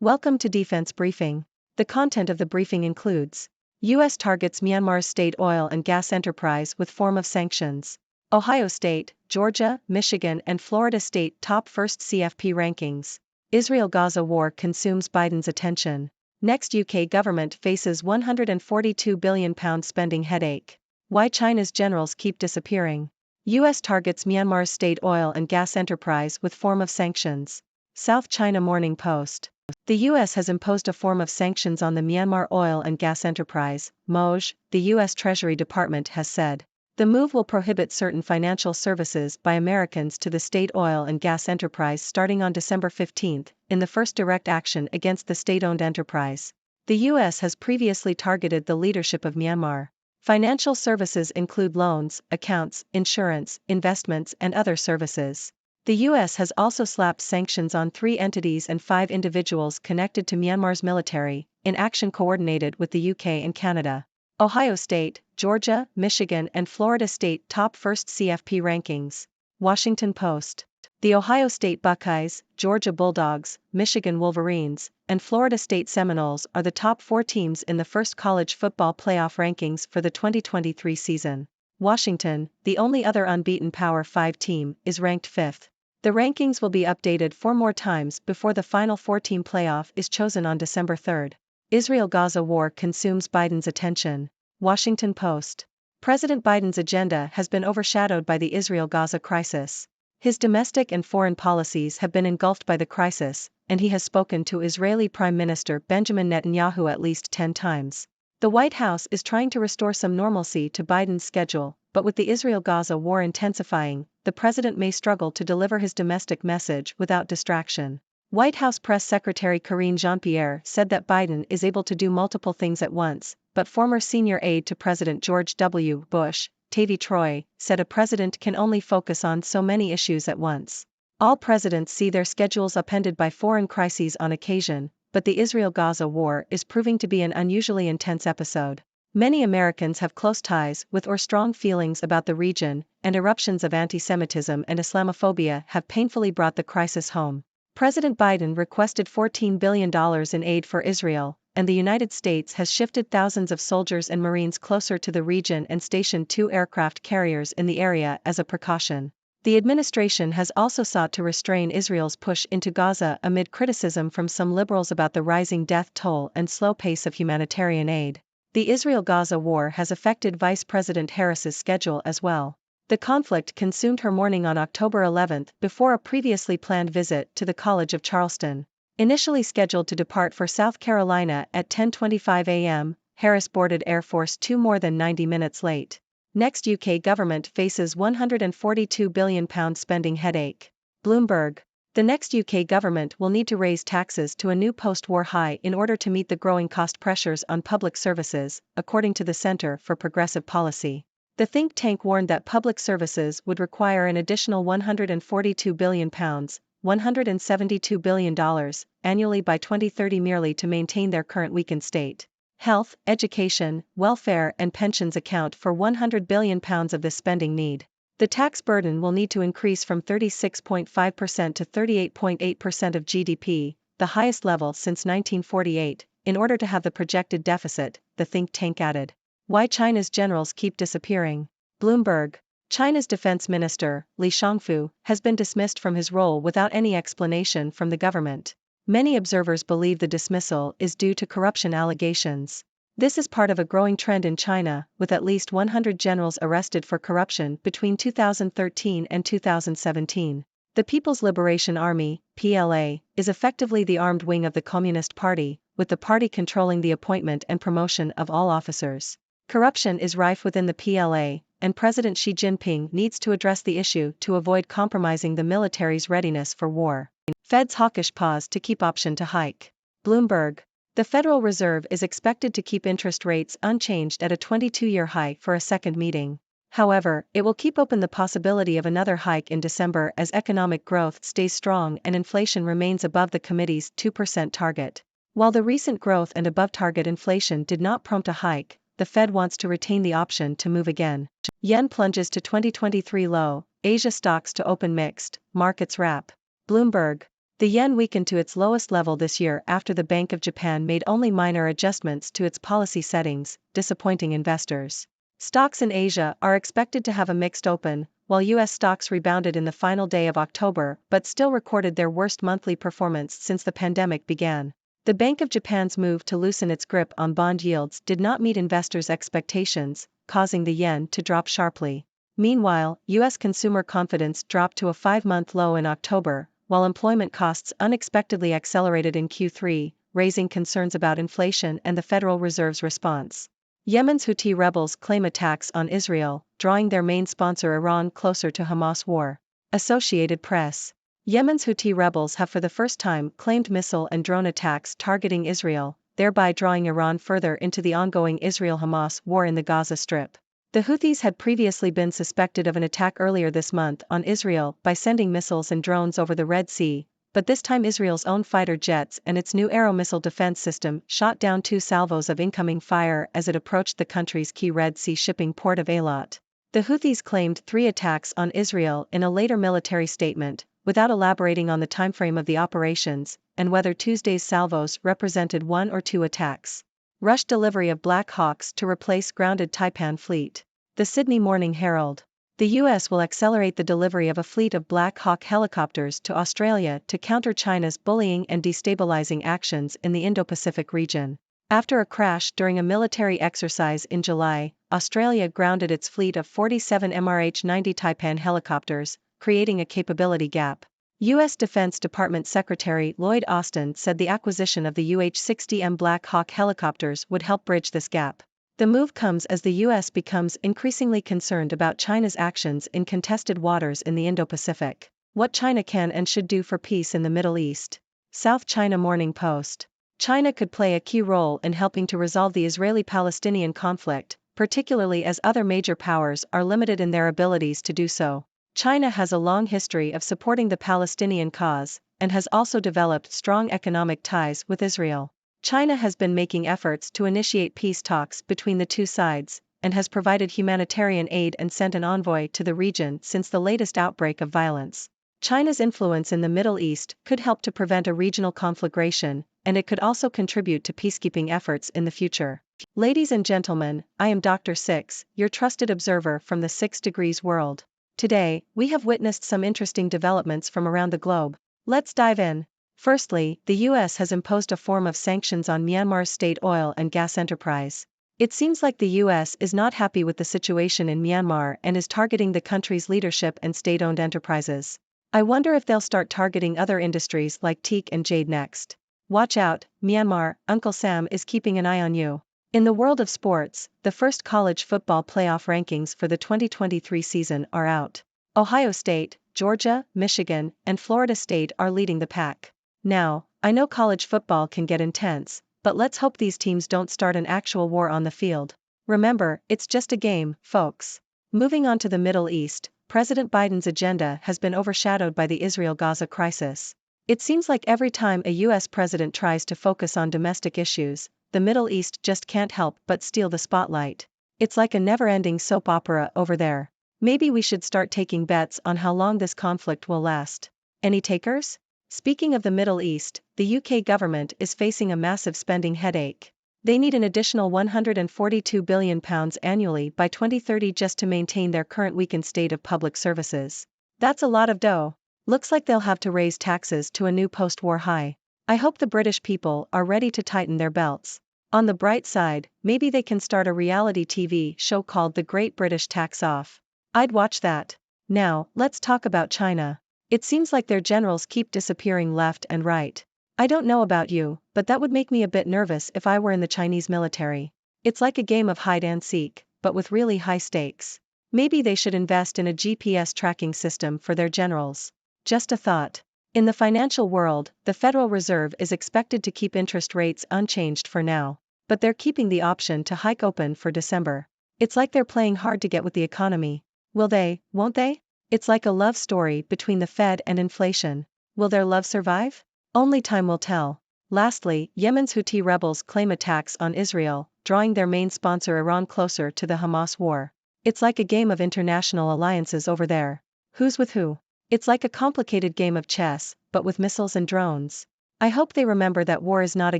Welcome to Defense Briefing. The content of the briefing includes: U.S. targets Myanmar's state oil and gas enterprise with form of sanctions. Ohio State, Georgia, Michigan and Florida State top first CFP rankings. Israel-Gaza war consumes Biden's attention. Next UK government faces £142 billion spending headache. Why China's generals keep disappearing. U.S. targets Myanmar's state oil and gas enterprise with form of sanctions. South China Morning Post. The U.S. has imposed a form of sanctions on the Myanmar oil and gas enterprise, Moj, the U.S. Treasury Department has said. The move will prohibit certain financial services by Americans to the state oil and gas enterprise starting on December 15, in the first direct action against the state-owned enterprise. The U.S. has previously targeted the leadership of Myanmar. Financial services include loans, accounts, insurance, investments and other services. The U.S. has also slapped sanctions on 3 entities and 5 individuals connected to Myanmar's military, in action coordinated with the UK and Canada. Ohio State, Georgia, Michigan and Florida State top first CFP rankings. Washington Post. The Ohio State Buckeyes, Georgia Bulldogs, Michigan Wolverines, and Florida State Seminoles are the top 4 teams in the first college football playoff rankings for the 2023 season. Washington, the only other unbeaten Power 5 team, is ranked 5th. The rankings will be updated 4 more times before the final 4-team playoff is chosen on December 3. Israel-Gaza war consumes Biden's attention. Washington Post. President Biden's agenda has been overshadowed by the Israel-Gaza crisis. His domestic and foreign policies have been engulfed by the crisis, and he has spoken to Israeli Prime Minister Benjamin Netanyahu at least 10 times. The White House is trying to restore some normalcy to Biden's schedule, but with the Israel-Gaza war intensifying, the president may struggle to deliver his domestic message without distraction. White House Press Secretary Karine Jean-Pierre said that Biden is able to do multiple things at once, but former senior aide to President George W. Bush, Tavi Troy, said a president can only focus on so many issues at once. All presidents see their schedules upended by foreign crises on occasion, but the Israel-Gaza war is proving to be an unusually intense episode. Many Americans have close ties with or strong feelings about the region, and eruptions of anti-Semitism and Islamophobia have painfully brought the crisis home. President Biden requested $14 billion in aid for Israel, and the United States has shifted thousands of soldiers and Marines closer to the region and stationed 2 aircraft carriers in the area as a precaution. The administration has also sought to restrain Israel's push into Gaza amid criticism from some liberals about the rising death toll and slow pace of humanitarian aid. The Israel-Gaza war has affected Vice President Harris's schedule as well. The conflict consumed her morning on October 11 before a previously planned visit to the College of Charleston. Initially scheduled to depart for South Carolina at 10:25 a.m., Harris boarded Air Force 2 more than 90 minutes late. Next UK government faces £142 billion spending headache. Bloomberg. The next UK government will need to raise taxes to a new post-war high in order to meet the growing cost pressures on public services, according to the Centre for Progressive Policy. The think tank warned that public services would require an additional £142 billion, $172 billion, annually by 2030 merely to maintain their current weakened state. Health, education, welfare and pensions account for £100 billion of this spending need. The tax burden will need to increase from 36.5% to 38.8% of GDP, the highest level since 1948, in order to have the projected deficit, the think tank added. Why China's generals keep disappearing. Bloomberg. China's defense minister, Li Shangfu, has been dismissed from his role without any explanation from the government. Many observers believe the dismissal is due to corruption allegations. This is part of a growing trend in China, with at least 100 generals arrested for corruption between 2013 and 2017. The People's Liberation Army, PLA, is effectively the armed wing of the Communist Party, with the party controlling the appointment and promotion of all officers. Corruption is rife within the PLA, and President Xi Jinping needs to address the issue to avoid compromising the military's readiness for war. Fed's hawkish pause to keep option to hike. Bloomberg. The Federal Reserve is expected to keep interest rates unchanged at a 22-year high for a second meeting. However, it will keep open the possibility of another hike in December as economic growth stays strong and inflation remains above the committee's 2% target. While the recent growth and above-target inflation did not prompt a hike, the Fed wants to retain the option to move again. Yen plunges to 2023 low, Asia stocks to open mixed, markets wrap. Bloomberg. The yen weakened to its lowest level this year after the Bank of Japan made only minor adjustments to its policy settings, disappointing investors. Stocks in Asia are expected to have a mixed open, while US stocks rebounded in the final day of October but still recorded their worst monthly performance since the pandemic began. The Bank of Japan's move to loosen its grip on bond yields did not meet investors' expectations, causing the yen to drop sharply. Meanwhile, US consumer confidence dropped to a 5-month low in October, while employment costs unexpectedly accelerated in Q3, raising concerns about inflation and the Federal Reserve's response. Yemen's Houthi rebels claim attacks on Israel, drawing their main sponsor Iran closer to Hamas war. Associated Press. Yemen's Houthi rebels have for the first time claimed missile and drone attacks targeting Israel, thereby drawing Iran further into the ongoing Israel-Hamas war in the Gaza Strip. The Houthis had previously been suspected of an attack earlier this month on Israel by sending missiles and drones over the Red Sea, but this time Israel's own fighter jets and its new Arrow missile defense system shot down 2 salvos of incoming fire as it approached the country's key Red Sea shipping port of Eilat. The Houthis claimed 3 attacks on Israel in a later military statement, without elaborating on the timeframe of the operations, and whether Tuesday's salvos represented 1 or 2 attacks. Rushed delivery of Black Hawks to replace grounded Taipan fleet. The Sydney Morning Herald. The US will accelerate the delivery of a fleet of Black Hawk helicopters to Australia to counter China's bullying and destabilizing actions in the Indo-Pacific region. After a crash during a military exercise in July, Australia grounded its fleet of 47 MRH-90 Taipan helicopters, creating a capability gap. U.S. Defense Department Secretary Lloyd Austin said the acquisition of the UH-60M Black Hawk helicopters would help bridge this gap. The move comes as the U.S. becomes increasingly concerned about China's actions in contested waters in the Indo-Pacific. What China can and should do for peace in the Middle East. South China Morning Post. China could play a key role in helping to resolve the Israeli-Palestinian conflict, particularly as other major powers are limited in their abilities to do so. China has a long history of supporting the Palestinian cause, and has also developed strong economic ties with Israel. China has been making efforts to initiate peace talks between the two sides, and has provided humanitarian aid and sent an envoy to the region since the latest outbreak of violence. China's influence in the Middle East could help to prevent a regional conflagration, and it could also contribute to peacekeeping efforts in the future. Ladies and gentlemen, I am Dr. Six, your trusted observer from the 6 Degrees world. Today, we have witnessed some interesting developments from around the globe. Let's dive in. Firstly, the US has imposed a form of sanctions on Myanmar's state oil and gas enterprise. It seems like the US is not happy with the situation in Myanmar and is targeting the country's leadership and state-owned enterprises. I wonder if they'll start targeting other industries like teak and jade next. Watch out, Myanmar, Uncle Sam is keeping an eye on you. In the world of sports, the first college football playoff rankings for the 2023 season are out. Ohio State, Georgia, Michigan, and Florida State are leading the pack. Now, I know college football can get intense, but let's hope these teams don't start an actual war on the field. Remember, it's just a game, folks. Moving on to the Middle East, President Biden's agenda has been overshadowed by the Israel-Gaza crisis. It seems like every time a US president tries to focus on domestic issues, the Middle East just can't help but steal the spotlight. It's like a never-ending soap opera over there. Maybe we should start taking bets on how long this conflict will last. Any takers? Speaking of the Middle East, the UK government is facing a massive spending headache. They need an additional £142 billion annually by 2030 just to maintain their current weakened state of public services. That's a lot of dough. Looks like they'll have to raise taxes to a new post-war high. I hope the British people are ready to tighten their belts. On the bright side, maybe they can start a reality TV show called The Great British Tax Off. I'd watch that. Now, let's talk about China. It seems like their generals keep disappearing left and right. I don't know about you, but that would make me a bit nervous if I were in the Chinese military. It's like a game of hide and seek, but with really high stakes. Maybe they should invest in a GPS tracking system for their generals. Just a thought. In the financial world, the Federal Reserve is expected to keep interest rates unchanged for now, but they're keeping the option to hike open for December. It's like they're playing hard to get with the economy. Will they, won't they? It's like a love story between the Fed and inflation. Will their love survive? Only time will tell. Lastly, Yemen's Houthi rebels claim attacks on Israel, drawing their main sponsor Iran closer to the Hamas war. It's like a game of international alliances over there. Who's with who? It's like a complicated game of chess, but with missiles and drones. I hope they remember that war is not a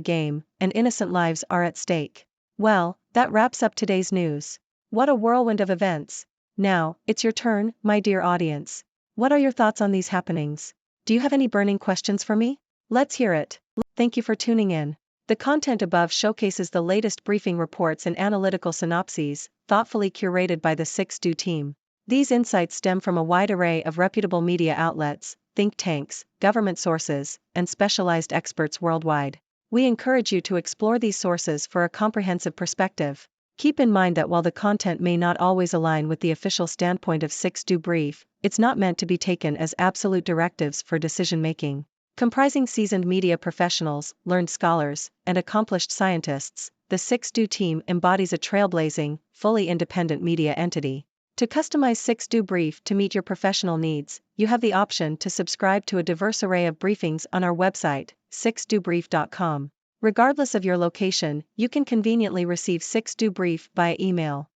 game, and innocent lives are at stake. Well, that wraps up today's news. What a whirlwind of events. Now, it's your turn, my dear audience. What are your thoughts on these happenings? Do you have any burning questions for me? Let's hear it. Thank you for tuning in. The content above showcases the latest briefing reports and analytical synopses, thoughtfully curated by the 6Do team. These insights stem from a wide array of reputable media outlets, think tanks, government sources, and specialized experts worldwide. We encourage you to explore these sources for a comprehensive perspective. Keep in mind that while the content may not always align with the official standpoint of 6Do Brief, it's not meant to be taken as absolute directives for decision-making. Comprising seasoned media professionals, learned scholars, and accomplished scientists, the 6Do team embodies a trailblazing, fully independent media entity. To customize 6Do Brief to meet your professional needs, you have the option to subscribe to a diverse array of briefings on our website, 6dobrief.com. Regardless of your location, you can conveniently receive 6Do Brief via email.